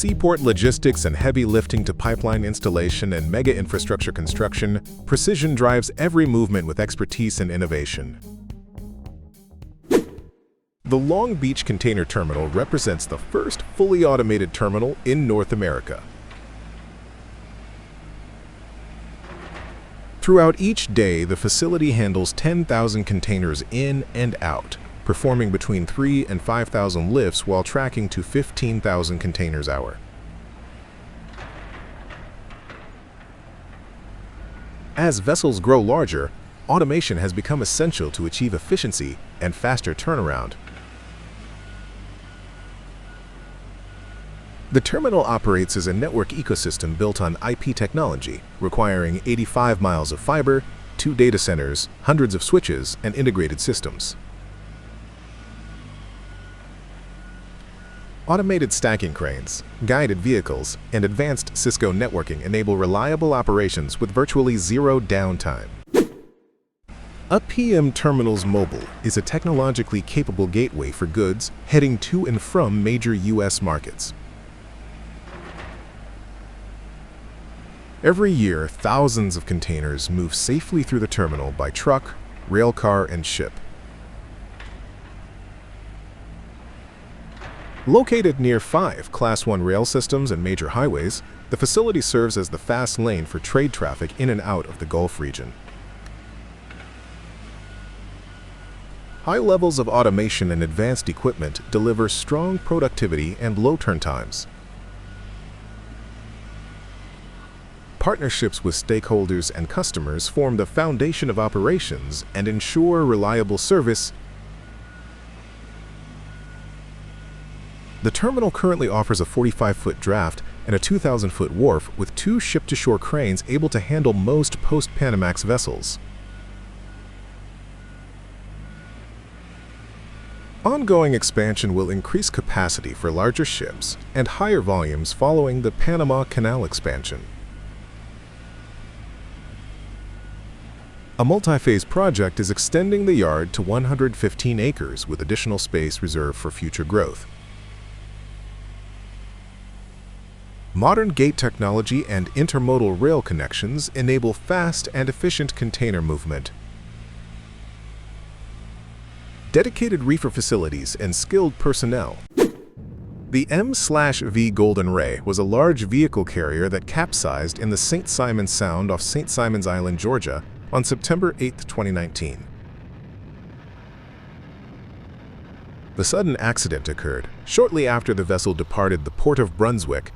seaport logistics and heavy lifting to pipeline installation and mega infrastructure construction, precision drives every movement with expertise and innovation. The Long Beach Container Terminal represents the first fully automated terminal in North America. Throughout each day, the facility handles 10,000 containers in and out, performing between 3,000 and 5,000 lifts while tracking to 15,000 containers an hour. As vessels grow larger, automation has become essential to achieve efficiency and faster turnaround. The terminal operates as a network ecosystem built on IP technology, requiring 85 miles of fiber, 2 data centers, hundreds of switches, and integrated systems. Automated stacking cranes, guided vehicles, and advanced Cisco networking enable reliable operations with virtually zero downtime. PM Terminals Mobile is a technologically capable gateway for goods heading to and from major U.S. markets. Every year, thousands of containers move safely through the terminal by truck, rail car, and ship. Located near 5 Class 1 rail systems and major highways, the facility serves as the fast lane for trade traffic in and out of the Gulf region. High levels of automation and advanced equipment deliver strong productivity and low turn times. Partnerships with stakeholders and customers form the foundation of operations and ensure reliable service. The terminal currently offers a 45-foot draft and a 2,000-foot wharf with 2 ship-to-shore cranes able to handle most post-Panamax vessels. Ongoing expansion will increase capacity for larger ships and higher volumes following the Panama Canal expansion. A multi-phase project is extending the yard to 115 acres with additional space reserved for future growth. Modern gate technology and intermodal rail connections enable fast and efficient container movement. Dedicated reefer facilities and skilled personnel. The M/V Golden Ray was a large vehicle carrier that capsized in the St. Simons Sound off St. Simons Island, Georgia, on September 8, 2019. The sudden accident occurred shortly after the vessel departed the Port of Brunswick.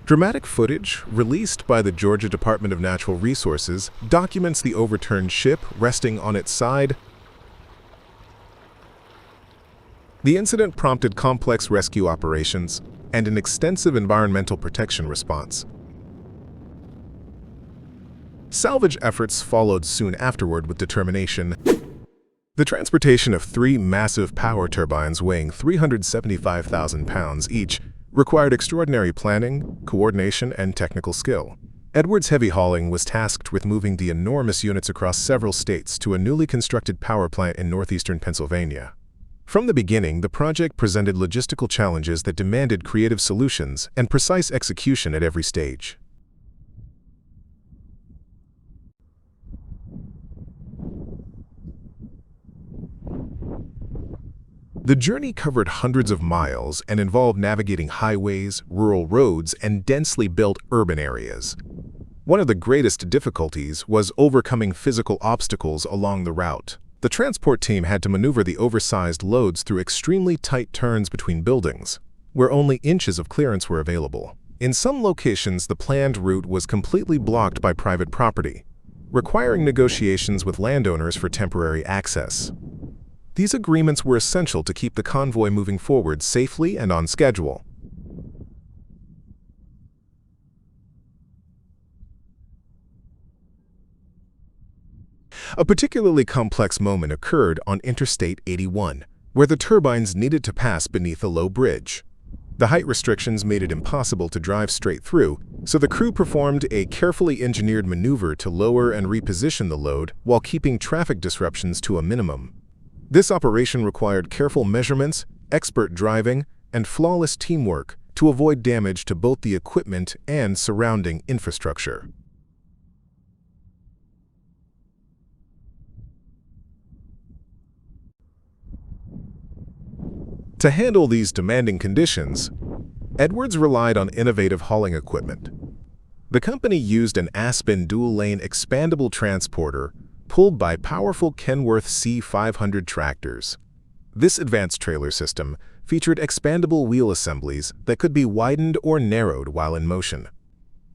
Dramatic footage released by the Georgia Department of Natural Resources documents the overturned ship resting on its side. The incident prompted complex rescue operations and an extensive environmental protection response. Salvage efforts followed soon afterward with determination. The transportation of 3 massive power turbines weighing 375,000 pounds each required extraordinary planning, coordination, and technical skill. Edwards Heavy Hauling was tasked with moving the enormous units across several states to a newly constructed power plant in northeastern Pennsylvania. From the beginning, the project presented logistical challenges that demanded creative solutions and precise execution at every stage. The journey covered hundreds of miles and involved navigating highways, rural roads, and densely built urban areas. One of the greatest difficulties was overcoming physical obstacles along the route. The transport team had to maneuver the oversized loads through extremely tight turns between buildings, where only inches of clearance were available. In some locations, the planned route was completely blocked by private property, requiring negotiations with landowners for temporary access. These agreements were essential to keep the convoy moving forward safely and on schedule. A particularly complex moment occurred on Interstate 81, where the turbines needed to pass beneath a low bridge. The height restrictions made it impossible to drive straight through, so the crew performed a carefully engineered maneuver to lower and reposition the load while keeping traffic disruptions to a minimum. This operation required careful measurements, expert driving, and flawless teamwork to avoid damage to both the equipment and surrounding infrastructure. To handle these demanding conditions, Edwards relied on innovative hauling equipment. The company used an Aspen dual-lane expandable transporter pulled by powerful Kenworth C500 tractors. This advanced trailer system featured expandable wheel assemblies that could be widened or narrowed while in motion.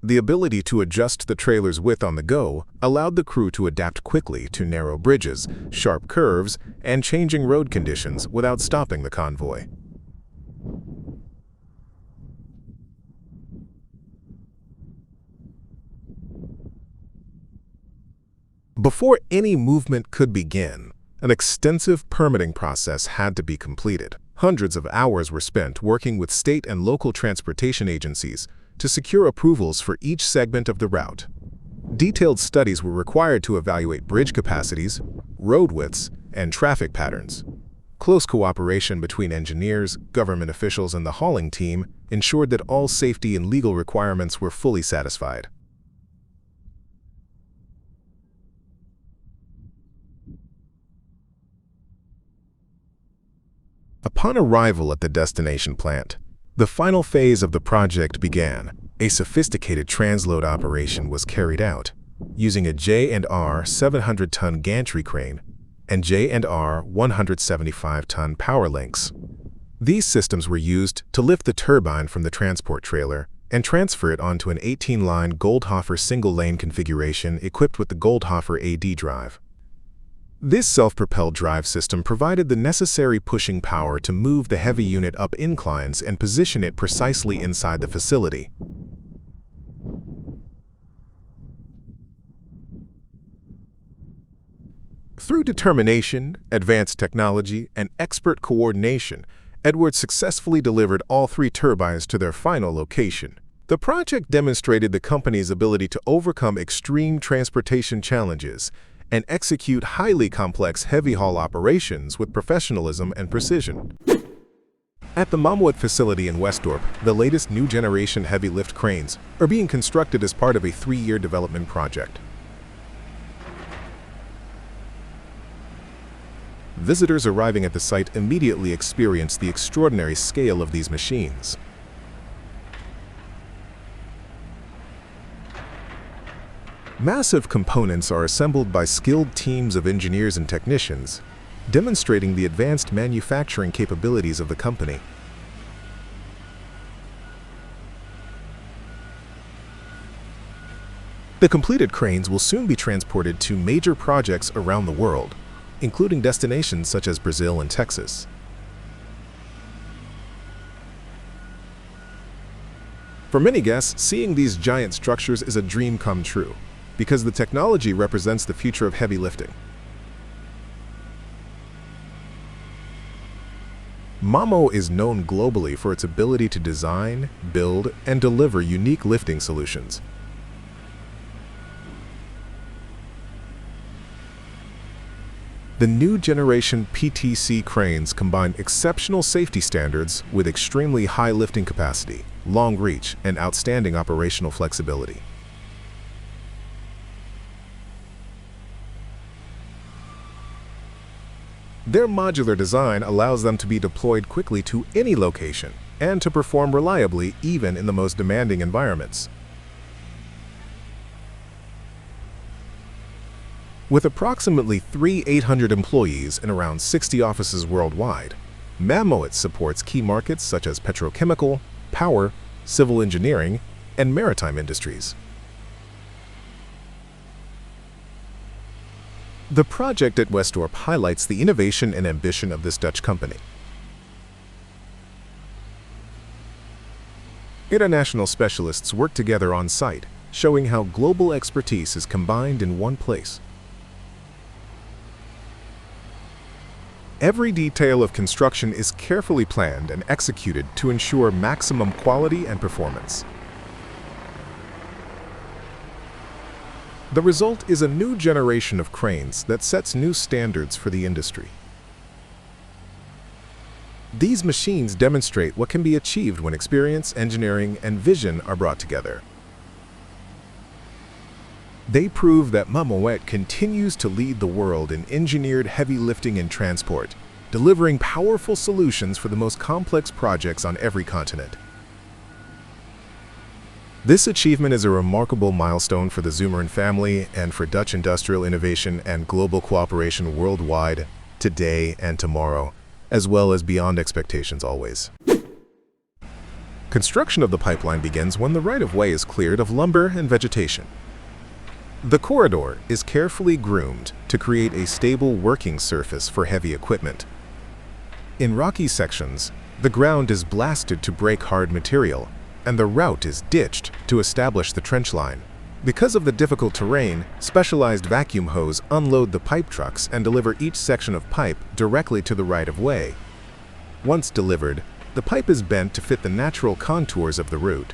The ability to adjust the trailer's width on the go allowed the crew to adapt quickly to narrow bridges, sharp curves, and changing road conditions without stopping the convoy. Before any movement could begin, an extensive permitting process had to be completed. Hundreds of hours were spent working with state and local transportation agencies to secure approvals for each segment of the route. Detailed studies were required to evaluate bridge capacities, road widths, and traffic patterns. Close cooperation between engineers, government officials, and the hauling team ensured that all safety and legal requirements were fully satisfied. Upon arrival at the destination plant, the final phase of the project began. A sophisticated transload operation was carried out, using a J&R 700-ton gantry crane and J&R 175-ton power links. These systems were used to lift the turbine from the transport trailer and transfer it onto an 18-line Goldhofer single-lane configuration equipped with the Goldhofer AD drive. This self-propelled drive system provided the necessary pushing power to move the heavy unit up inclines and position it precisely inside the facility. Through determination, advanced technology, and expert coordination, Edwards successfully delivered all 3 turbines to their final location. The project demonstrated the company's ability to overcome extreme transportation challenges and execute highly complex heavy-haul operations with professionalism and precision. At the Mammoet facility in Westport, the latest new-generation heavy-lift cranes are being constructed as part of a 3-year development project. Visitors arriving at the site immediately experience the extraordinary scale of these machines. Massive components are assembled by skilled teams of engineers and technicians, demonstrating the advanced manufacturing capabilities of the company. The completed cranes will soon be transported to major projects around the world, including destinations such as Brazil and Texas. For many guests, seeing these giant structures is a dream come true, because the technology represents the future of heavy lifting. Mammoet is known globally for its ability to design, build, and deliver unique lifting solutions. The new generation PTC cranes combine exceptional safety standards with extremely high lifting capacity, long reach, and outstanding operational flexibility. Their modular design allows them to be deployed quickly to any location and to perform reliably even in the most demanding environments. With approximately 3,800 employees in around 60 offices worldwide, Mammoet supports key markets such as petrochemical, power, civil engineering, and maritime industries. The project at Westport highlights the innovation and ambition of this Dutch company. International specialists work together on site, showing how global expertise is combined in one place. Every detail of construction is carefully planned and executed to ensure maximum quality and performance. The result is a new generation of cranes that sets new standards for the industry. These machines demonstrate what can be achieved when experience, engineering, and vision are brought together. They prove that Mammoet continues to lead the world in engineered heavy lifting and transport, delivering powerful solutions for the most complex projects on every continent. This achievement is a remarkable milestone for the Zumeren family and for Dutch industrial innovation and global cooperation worldwide, today and tomorrow, as well as beyond expectations always. Construction of the pipeline begins when the right-of-way is cleared of lumber and vegetation. The corridor is carefully groomed to create a stable working surface for heavy equipment. In rocky sections, the ground is blasted to break hard material, and the route is ditched to establish the trench line. Because of the difficult terrain, specialized vacuum hose unload the pipe trucks and deliver each section of pipe directly to the right-of-way. Once delivered, the pipe is bent to fit the natural contours of the route.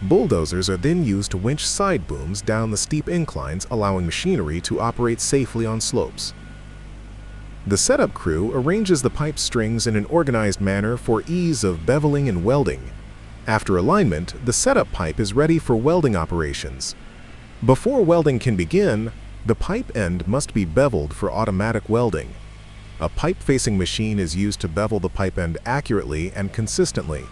Bulldozers are then used to winch side booms down the steep inclines, allowing machinery to operate safely on slopes. The setup crew arranges the pipe strings in an organized manner for ease of beveling and welding. After alignment, the setup pipe is ready for welding operations. Before welding can begin, the pipe end must be beveled for automatic welding. A pipe-facing machine is used to bevel the pipe end accurately and consistently.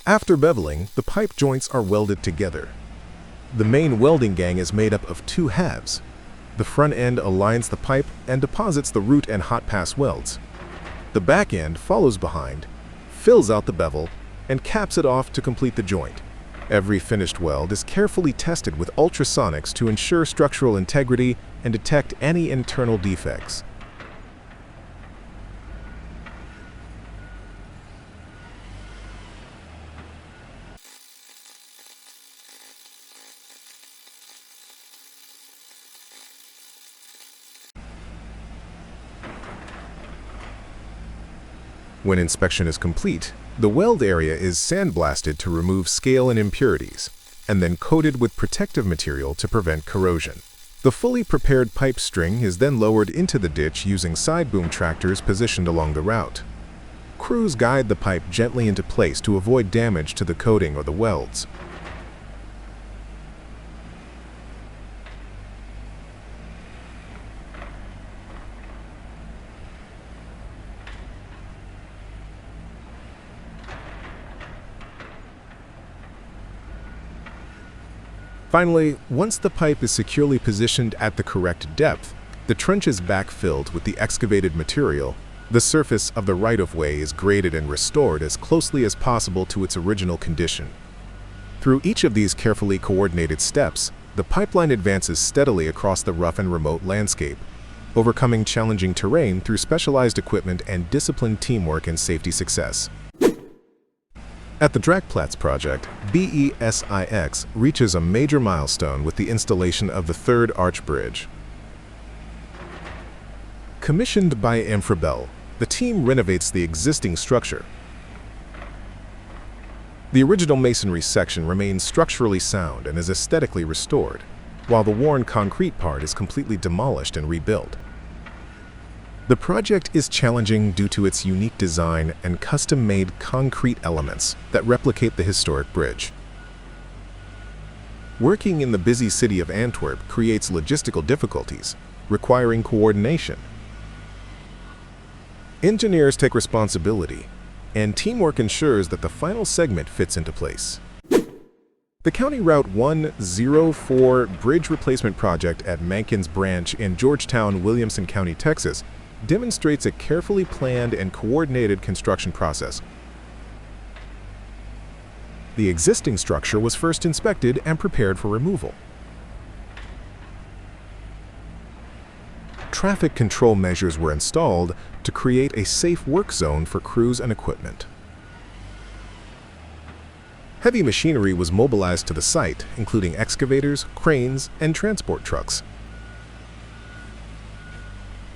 After beveling, the pipe joints are welded together. The main welding gang is made up of two halves. The front end aligns the pipe and deposits the root and hot pass welds. The back end follows behind, fills out the bevel, and caps it off to complete the joint. Every finished weld is carefully tested with ultrasonics to ensure structural integrity and detect any internal defects. When inspection is complete, the weld area is sandblasted to remove scale and impurities, and then coated with protective material to prevent corrosion. The fully prepared pipe string is then lowered into the ditch using side boom tractors positioned along the route. Crews guide the pipe gently into place to avoid damage to the coating or the welds. Finally, once the pipe is securely positioned at the correct depth, the trench is backfilled with the excavated material. The surface of the right-of-way is graded and restored as closely as possible to its original condition. Through each of these carefully coordinated steps, the pipeline advances steadily across the rough and remote landscape, overcoming challenging terrain through specialized equipment and disciplined teamwork and safety success. At the Drakplatz project, BESIX reaches a major milestone with the installation of the third arch bridge. Commissioned by Amfrabel, the team renovates the existing structure. The original masonry section remains structurally sound and is aesthetically restored, while the worn concrete part is completely demolished and rebuilt. The project is challenging due to its unique design and custom-made concrete elements that replicate the historic bridge. Working in the busy city of Antwerp creates logistical difficulties, requiring coordination. Engineers take responsibility, and teamwork ensures that the final segment fits into place. The County Route 104 Bridge Replacement Project at Mankins Branch in Georgetown, Williamson County, Texas, demonstrates a carefully planned and coordinated construction process. The existing structure was first inspected and prepared for removal. Traffic control measures were installed to create a safe work zone for crews and equipment. Heavy machinery was mobilized to the site, including excavators, cranes, and transport trucks.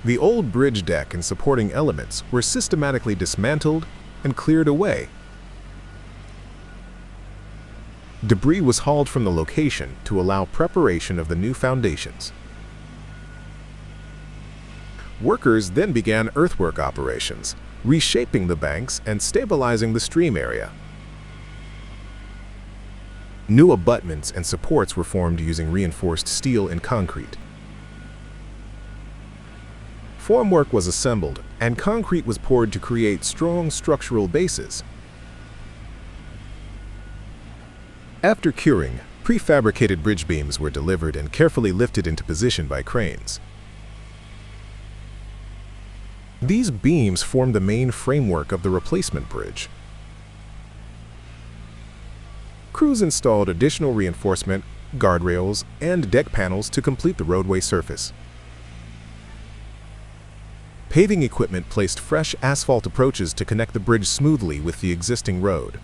The old bridge deck and supporting elements were systematically dismantled and cleared away. Debris was hauled from the location to allow preparation of the new foundations. Workers then began earthwork operations, reshaping the banks and stabilizing the stream area. New abutments and supports were formed using reinforced steel and concrete. Formwork was assembled, and concrete was poured to create strong structural bases. After curing, prefabricated bridge beams were delivered and carefully lifted into position by cranes. These beams formed the main framework of the replacement bridge. Crews installed additional reinforcement, guardrails, and deck panels to complete the roadway surface. Paving equipment placed fresh asphalt approaches to connect the bridge smoothly with the existing road.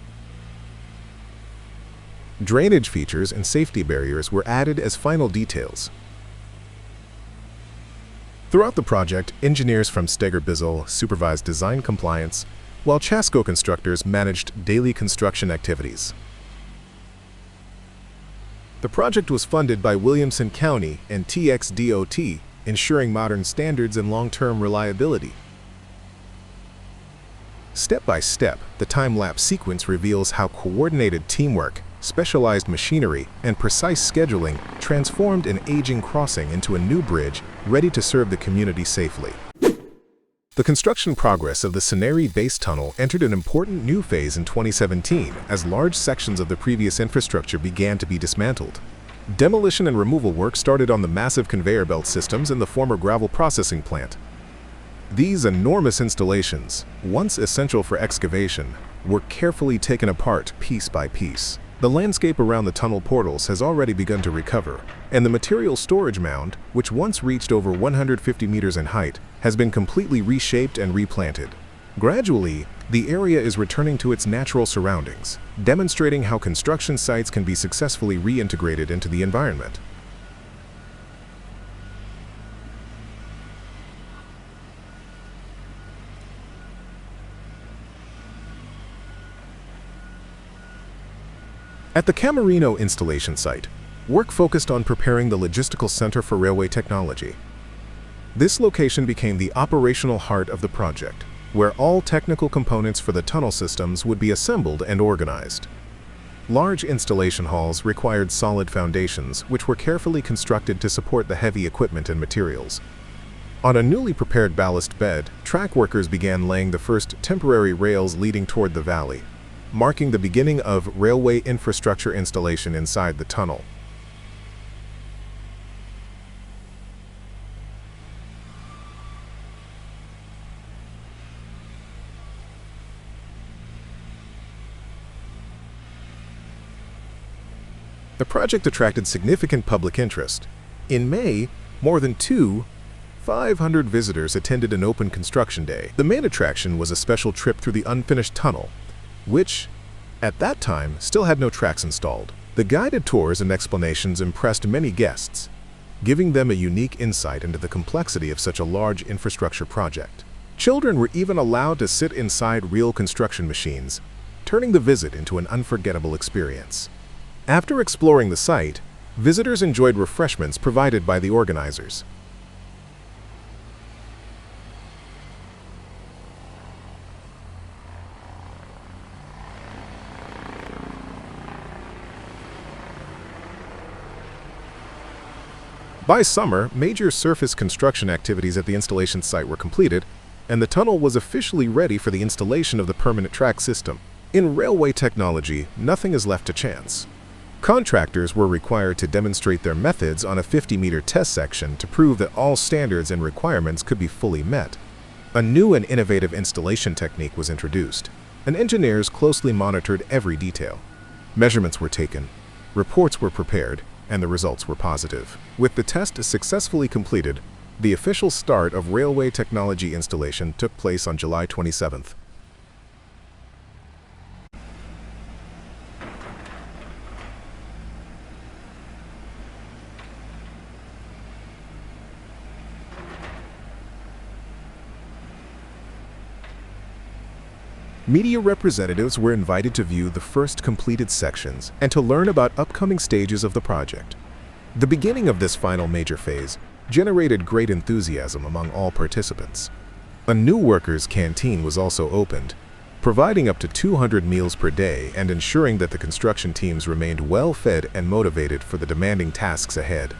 Drainage features and safety barriers were added as final details. Throughout the project, engineers from Steger Bizzle supervised design compliance, while Chasco constructors managed daily construction activities. The project was funded by Williamson County and TXDOT, ensuring modern standards and long-term reliability. Step by step, the time-lapse sequence reveals how coordinated teamwork, specialized machinery, and precise scheduling transformed an aging crossing into a new bridge ready to serve the community safely. The construction progress of the Cineri Base Tunnel entered an important new phase in 2017 as large sections of the previous infrastructure began to be dismantled. Demolition and removal work started on the massive conveyor belt systems in the former gravel processing plant. These enormous installations, once essential for excavation, were carefully taken apart piece by piece. The landscape around the tunnel portals has already begun to recover, and the material storage mound, which once reached over 150 meters in height, has been completely reshaped and replanted. Gradually, the area is returning to its natural surroundings, demonstrating how construction sites can be successfully reintegrated into the environment. At the Camerino installation site, work focused on preparing the logistical center for railway technology. This location became the operational heart of the project, where all technical components for the tunnel systems would be assembled and organized. Large installation halls required solid foundations, which were carefully constructed to support the heavy equipment and materials. On a newly prepared ballast bed, track workers began laying the first temporary rails leading toward the valley, marking the beginning of railway infrastructure installation inside the tunnel. The project attracted significant public interest. In May, more than 500 visitors attended an open construction day. The main attraction was a special trip through the unfinished tunnel, which, at that time, still had no tracks installed. The guided tours and explanations impressed many guests, giving them a unique insight into the complexity of such a large infrastructure project. Children were even allowed to sit inside real construction machines, turning the visit into an unforgettable experience. After exploring the site, visitors enjoyed refreshments provided by the organizers. By summer, major surface construction activities at the installation site were completed, and the tunnel was officially ready for the installation of the permanent track system. In railway technology, nothing is left to chance. Contractors were required to demonstrate their methods on a 50-meter test section to prove that all standards and requirements could be fully met. A new and innovative installation technique was introduced, and engineers closely monitored every detail. Measurements were taken, reports were prepared, and the results were positive. With the test successfully completed, the official start of railway technology installation took place on July 27th. Media representatives were invited to view the first completed sections and to learn about upcoming stages of the project. The beginning of this final major phase generated great enthusiasm among all participants. A new workers' canteen was also opened, providing up to 200 meals per day and ensuring that the construction teams remained well-fed and motivated for the demanding tasks ahead.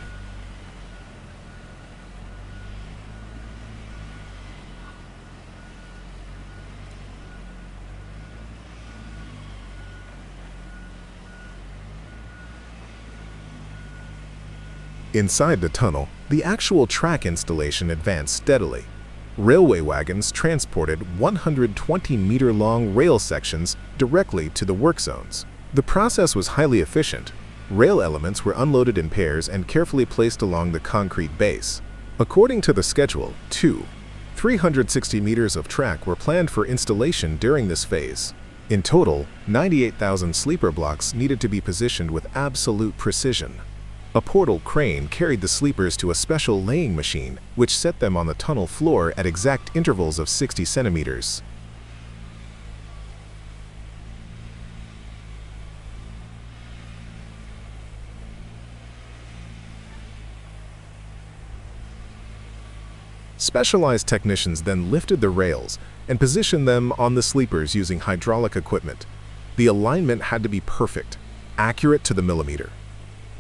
Inside the tunnel, the actual track installation advanced steadily. Railway wagons transported 120-meter-long rail sections directly to the work zones. The process was highly efficient. Rail elements were unloaded in pairs and carefully placed along the concrete base. According to the schedule, 360 meters of track were planned for installation during this phase. In total, 98,000 sleeper blocks needed to be positioned with absolute precision. A portal crane carried the sleepers to a special laying machine, which set them on the tunnel floor at exact intervals of 60 centimeters. Specialized technicians then lifted the rails and positioned them on the sleepers using hydraulic equipment. The alignment had to be perfect, accurate to the millimeter.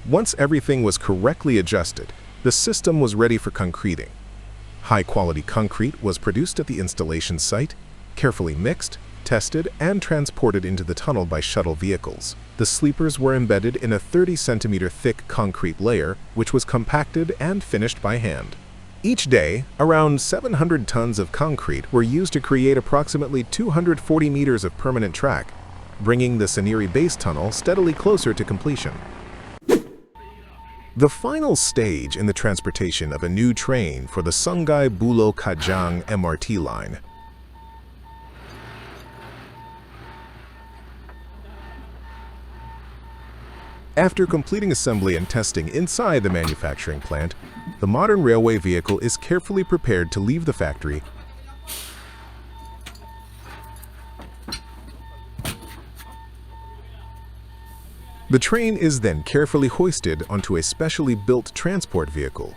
Once everything was correctly adjusted, the system was ready for concreting. High-quality concrete was produced at the installation site, carefully mixed, tested, and transported into the tunnel by shuttle vehicles. The sleepers were embedded in a 30-centimeter thick concrete layer, which was compacted and finished by hand. Each day, around 700 tons of concrete were used to create approximately 240 meters of permanent track, bringing the Saniri base tunnel steadily closer to completion. The final stage in the transportation of a new train for the Sungai Buloh Kajang MRT line. After completing assembly and testing inside the manufacturing plant, the modern railway vehicle is carefully prepared to leave the factory. The train is then carefully hoisted onto a specially built transport vehicle.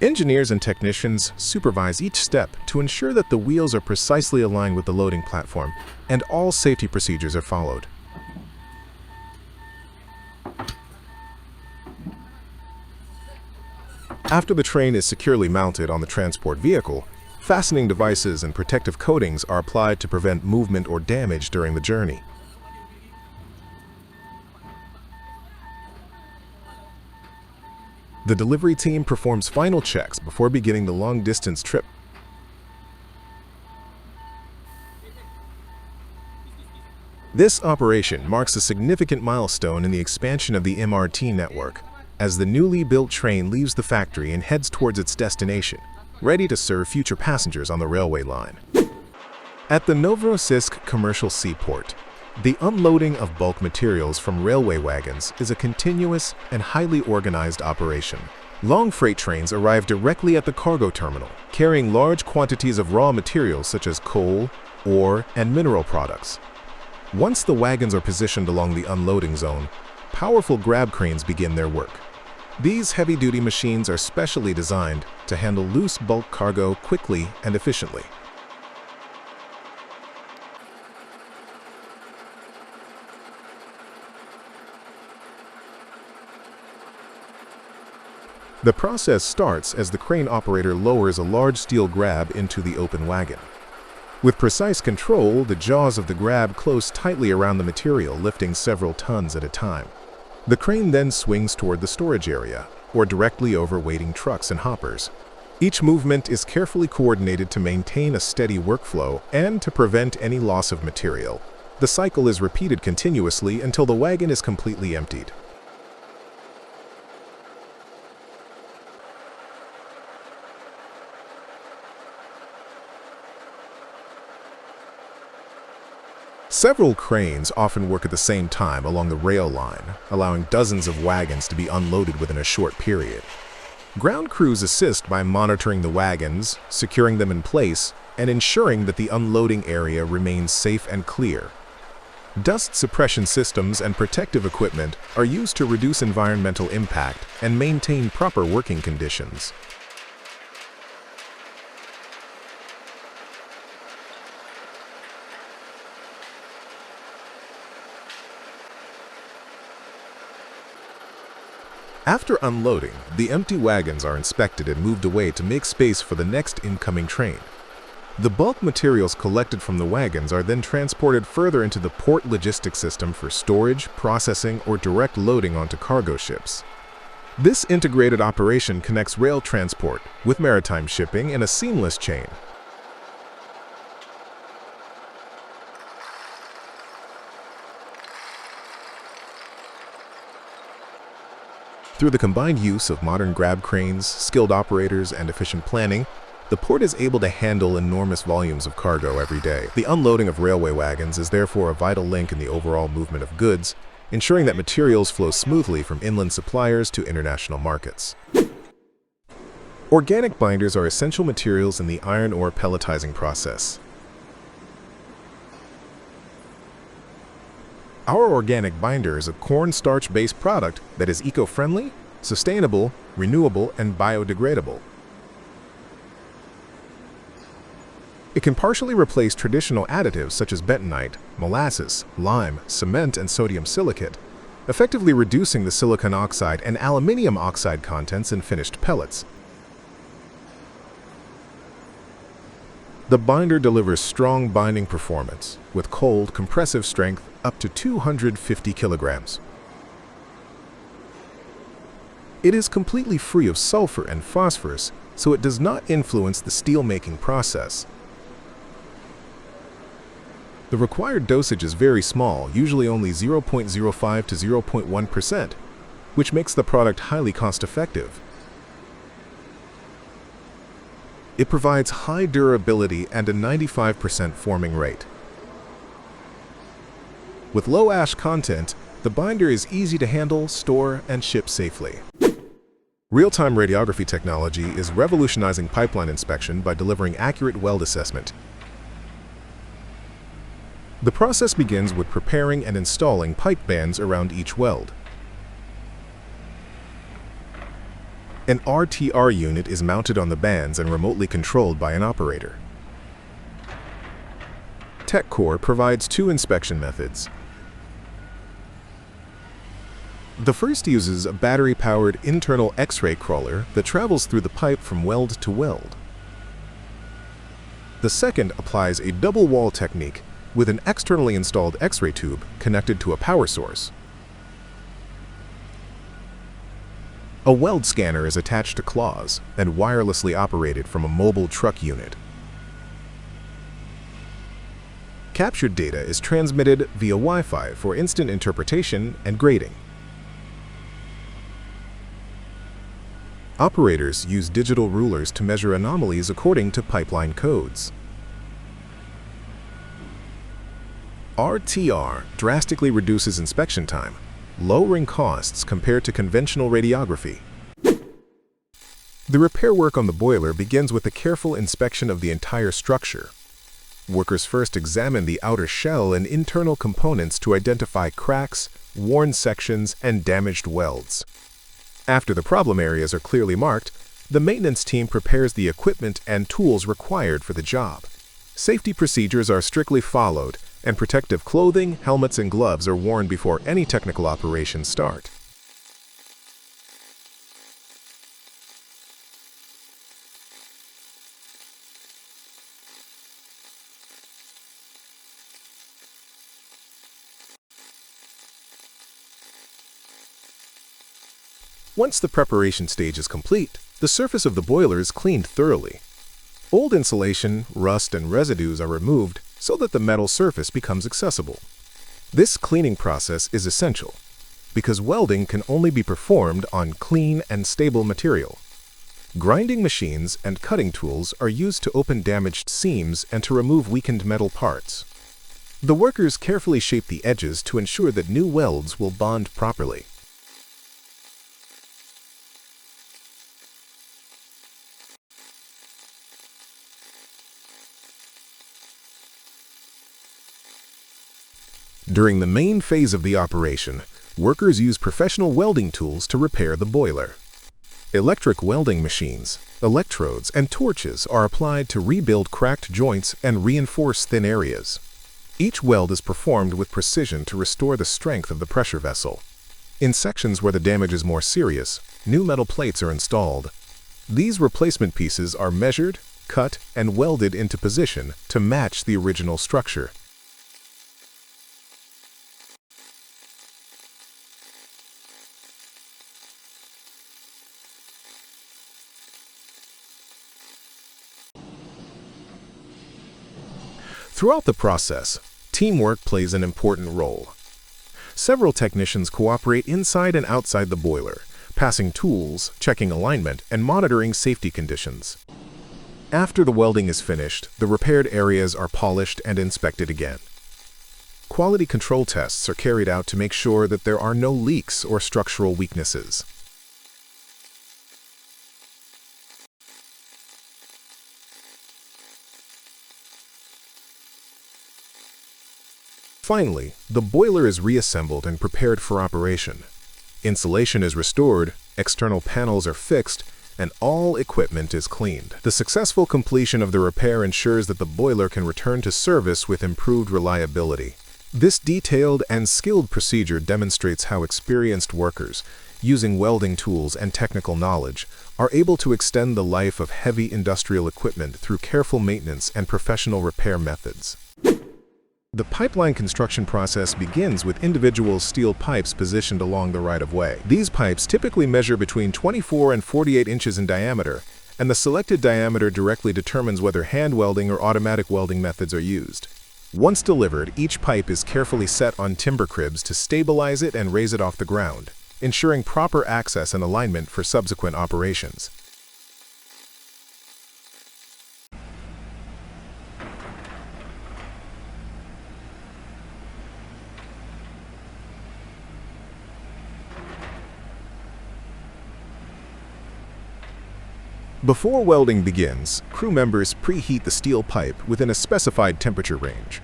Engineers and technicians supervise each step to ensure that the wheels are precisely aligned with the loading platform and all safety procedures are followed. After the train is securely mounted on the transport vehicle, fastening devices and protective coatings are applied to prevent movement or damage during the journey. The delivery team performs final checks before beginning the long-distance trip. This operation marks a significant milestone in the expansion of the MRT network, as the newly built train leaves the factory and heads towards its destination, ready to serve future passengers on the railway line. At the Novorossiysk commercial seaport, the unloading of bulk materials from railway wagons is a continuous and highly organized operation. Long freight trains arrive directly at the cargo terminal, carrying large quantities of raw materials such as coal, ore, and mineral products. Once the wagons are positioned along the unloading zone, powerful grab cranes begin their work. These heavy-duty machines are specially designed to handle loose bulk cargo quickly and efficiently. The process starts as the crane operator lowers a large steel grab into the open wagon. With precise control, the jaws of the grab close tightly around the material, lifting several tons at a time. The crane then swings toward the storage area, or directly over waiting trucks and hoppers. Each movement is carefully coordinated to maintain a steady workflow and to prevent any loss of material. The cycle is repeated continuously until the wagon is completely emptied. Several cranes often work at the same time along the rail line, allowing dozens of wagons to be unloaded within a short period. Ground crews assist by monitoring the wagons, securing them in place, and ensuring that the unloading area remains safe and clear. Dust suppression systems and protective equipment are used to reduce environmental impact and maintain proper working conditions. After unloading, the empty wagons are inspected and moved away to make space for the next incoming train. The bulk materials collected from the wagons are then transported further into the port logistics system for storage, processing, or direct loading onto cargo ships. This integrated operation connects rail transport with maritime shipping in a seamless chain. Through the combined use of modern grab cranes, skilled operators, and efficient planning, the port is able to handle enormous volumes of cargo every day. The unloading of railway wagons is therefore a vital link in the overall movement of goods, ensuring that materials flow smoothly from inland suppliers to international markets. Organic binders are essential materials in the iron ore pelletizing process. Our organic binder is a cornstarch-based product that is eco-friendly, sustainable, renewable, and biodegradable. It can partially replace traditional additives such as bentonite, molasses, lime, cement, and sodium silicate, effectively reducing the silicon oxide and aluminium oxide contents in finished pellets. The binder delivers strong binding performance, with cold, compressive strength up to 250 kilograms. It is completely free of sulfur and phosphorus, so it does not influence the steel-making process. The required dosage is very small, usually only 0.05 to 0.1%, which makes the product highly cost-effective. It provides high durability and a 95% forming rate. With low ash content, the binder is easy to handle, store, and ship safely. Real-time radiography technology is revolutionizing pipeline inspection by delivering accurate weld assessment. The process begins with preparing and installing pipe bands around each weld. An RTR unit is mounted on the bands and remotely controlled by an operator. TechCore provides two inspection methods. The first uses a battery-powered internal X-ray crawler that travels through the pipe from weld to weld. The second applies a double wall technique with an externally installed X-ray tube connected to a power source. A weld scanner is attached to claws and wirelessly operated from a mobile truck unit. Captured data is transmitted via Wi-Fi for instant interpretation and grading. Operators use digital rulers to measure anomalies according to pipeline codes. RTR drastically reduces inspection time, lowering costs compared to conventional radiography. The repair work on the boiler begins with a careful inspection of the entire structure. Workers first examine the outer shell and internal components to identify cracks, worn sections, and damaged welds. After the problem areas are clearly marked, the maintenance team prepares the equipment and tools required for the job. Safety procedures are strictly followed, and protective clothing, helmets, and gloves are worn before any technical operations start. Once the preparation stage is complete, the surface of the boiler is cleaned thoroughly. Old insulation, rust, and residues are removed so that the metal surface becomes accessible. This cleaning process is essential because welding can only be performed on clean and stable material. Grinding machines and cutting tools are used to open damaged seams and to remove weakened metal parts. The workers carefully shape the edges to ensure that new welds will bond properly. During the main phase of the operation, workers use professional welding tools to repair the boiler. Electric welding machines, electrodes, and torches are applied to rebuild cracked joints and reinforce thin areas. Each weld is performed with precision to restore the strength of the pressure vessel. In sections where the damage is more serious, new metal plates are installed. These replacement pieces are measured, cut, and welded into position to match the original structure. Throughout the process, teamwork plays an important role. Several technicians cooperate inside and outside the boiler, passing tools, checking alignment, and monitoring safety conditions. After the welding is finished, the repaired areas are polished and inspected again. Quality control tests are carried out to make sure that there are no leaks or structural weaknesses. Finally, the boiler is reassembled and prepared for operation. Insulation is restored, external panels are fixed, and all equipment is cleaned. The successful completion of the repair ensures that the boiler can return to service with improved reliability. This detailed and skilled procedure demonstrates how experienced workers, using welding tools and technical knowledge, are able to extend the life of heavy industrial equipment through careful maintenance and professional repair methods. The pipeline construction process begins with individual steel pipes positioned along the right-of-way. These pipes typically measure between 24 and 48 inches in diameter, and the selected diameter directly determines whether hand welding or automatic welding methods are used. Once delivered, each pipe is carefully set on timber cribs to stabilize it and raise it off the ground, ensuring proper access and alignment for subsequent operations. Before welding begins, crew members preheat the steel pipe within a specified temperature range.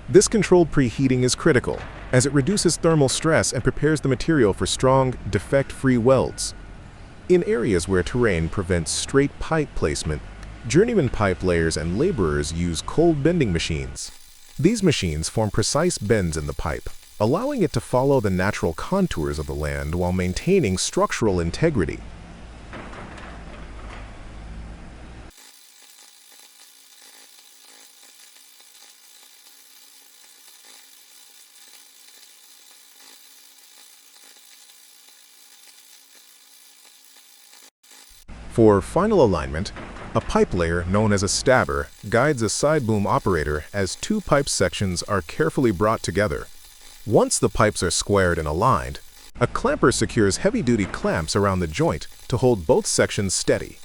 This controlled preheating is critical, as it reduces thermal stress and prepares the material for strong, defect-free welds. In areas where terrain prevents straight pipe placement, journeyman pipe layers and laborers use cold bending machines. These machines form precise bends in the pipe, allowing it to follow the natural contours of the land while maintaining structural integrity. For final alignment, a pipe layer known as a stabber guides a side boom operator as two pipe sections are carefully brought together. Once the pipes are squared and aligned, a clamper secures heavy-duty clamps around the joint to hold both sections steady.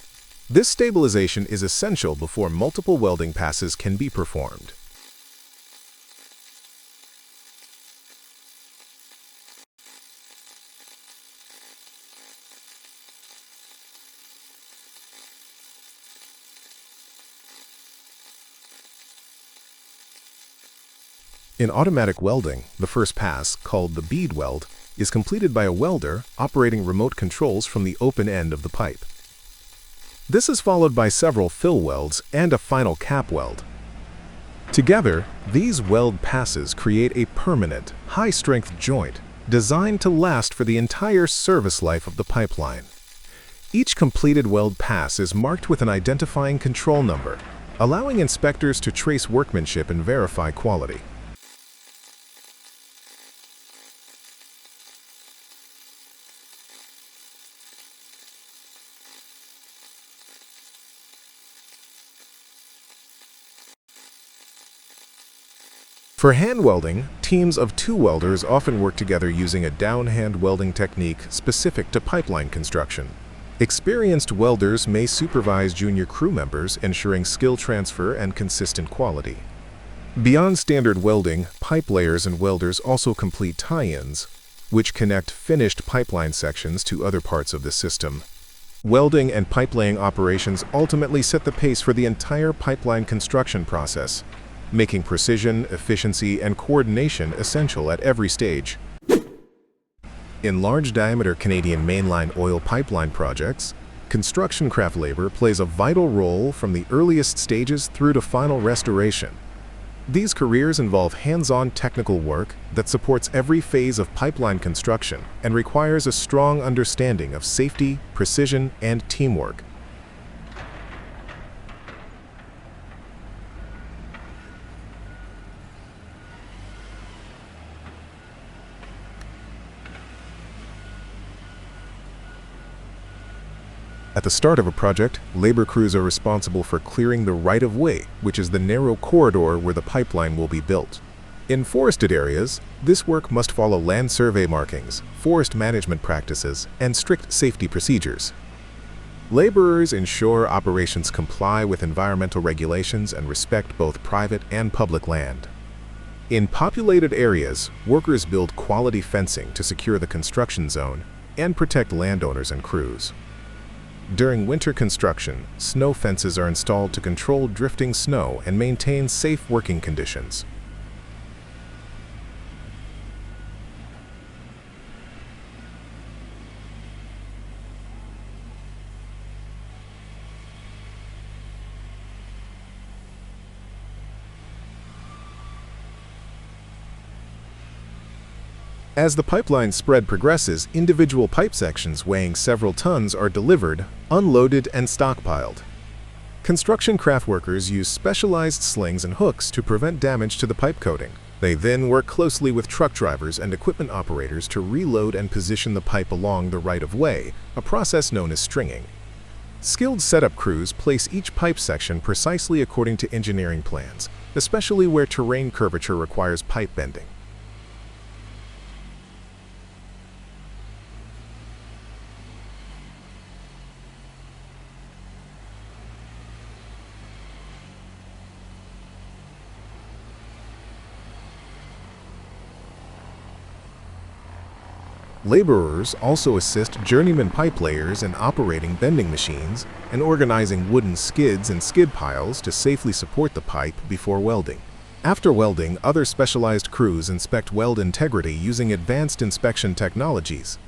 This stabilization is essential before multiple welding passes can be performed. In automatic welding, the first pass, called the bead weld, is completed by a welder operating remote controls from the open end of the pipe. This is followed by several fill welds and a final cap weld. Together, these weld passes create a permanent, high-strength joint designed to last for the entire service life of the pipeline. Each completed weld pass is marked with an identifying control number, allowing inspectors to trace workmanship and verify quality. For hand welding, teams of 2 welders often work together using a downhand welding technique specific to pipeline construction. Experienced welders may supervise junior crew members, ensuring skill transfer and consistent quality. Beyond standard welding, pipe layers and welders also complete tie-ins, which connect finished pipeline sections to other parts of the system. Welding and pipe laying operations ultimately set the pace for the entire pipeline construction process, making precision, efficiency, and coordination essential at every stage. In large-diameter Canadian mainline oil pipeline projects, construction craft labor plays a vital role from the earliest stages through to final restoration. These careers involve hands-on technical work that supports every phase of pipeline construction and requires a strong understanding of safety, precision, and teamwork. At the start of a project, labor crews are responsible for clearing the right-of-way, which is the narrow corridor where the pipeline will be built. In forested areas, this work must follow land survey markings, forest management practices, and strict safety procedures. Laborers ensure operations comply with environmental regulations and respect both private and public land. In populated areas, workers build quality fencing to secure the construction zone and protect landowners and crews. During winter construction, snow fences are installed to control drifting snow and maintain safe working conditions. As the pipeline spread progresses, individual pipe sections weighing several tons are delivered, unloaded, and stockpiled. Construction craft workers use specialized slings and hooks to prevent damage to the pipe coating. They then work closely with truck drivers and equipment operators to reload and position the pipe along the right-of-way, a process known as stringing. Skilled setup crews place each pipe section precisely according to engineering plans, especially where terrain curvature requires pipe bending. Laborers also assist journeyman pipe layers in operating bending machines and organizing wooden skids and skid piles to safely support the pipe before welding. After welding, other specialized crews inspect weld integrity using advanced inspection technologies.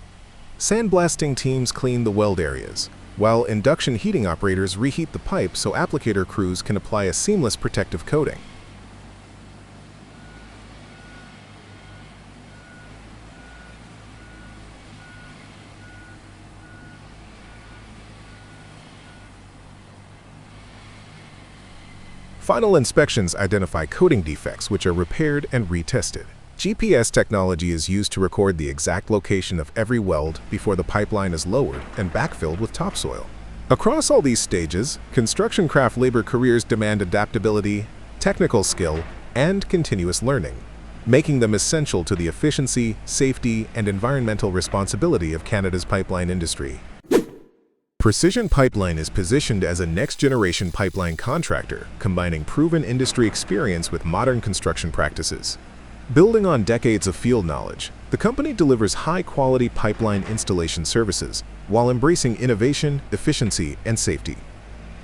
Sandblasting teams clean the weld areas, while induction heating operators reheat the pipe so applicator crews can apply a seamless protective coating. Final inspections identify coating defects, which are repaired and retested. GPS technology is used to record the exact location of every weld before the pipeline is lowered and backfilled with topsoil. Across all these stages, construction craft labor careers demand adaptability, technical skill, and continuous learning, making them essential to the efficiency, safety, and environmental responsibility of Canada's pipeline industry. Precision Pipeline is positioned as a next-generation pipeline contractor, combining proven industry experience with modern construction practices. Building on decades of field knowledge, the company delivers high-quality pipeline installation services while embracing innovation, efficiency, and safety.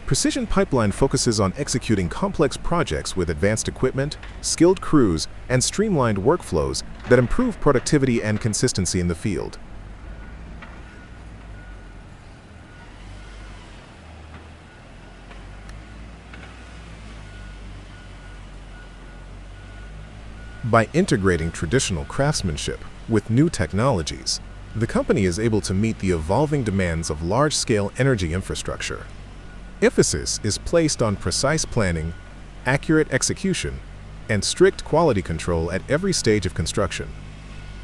Precision Pipeline focuses on executing complex projects with advanced equipment, skilled crews, and streamlined workflows that improve productivity and consistency in the field. By integrating traditional craftsmanship with new technologies, the company is able to meet the evolving demands of large-scale energy infrastructure. Emphasis is placed on precise planning, accurate execution, and strict quality control at every stage of construction.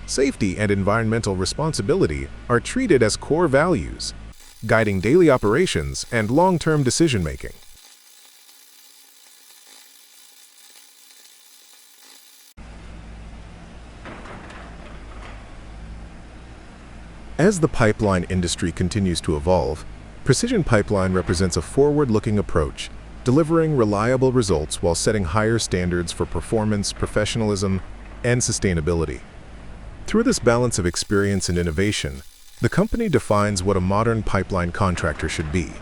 Safety and environmental responsibility are treated as core values, guiding daily operations and long-term decision-making. As the pipeline industry continues to evolve, Precision Pipeline represents a forward-looking approach, delivering reliable results while setting higher standards for performance, professionalism, and sustainability. Through this balance of experience and innovation, the company defines what a modern pipeline contractor should be.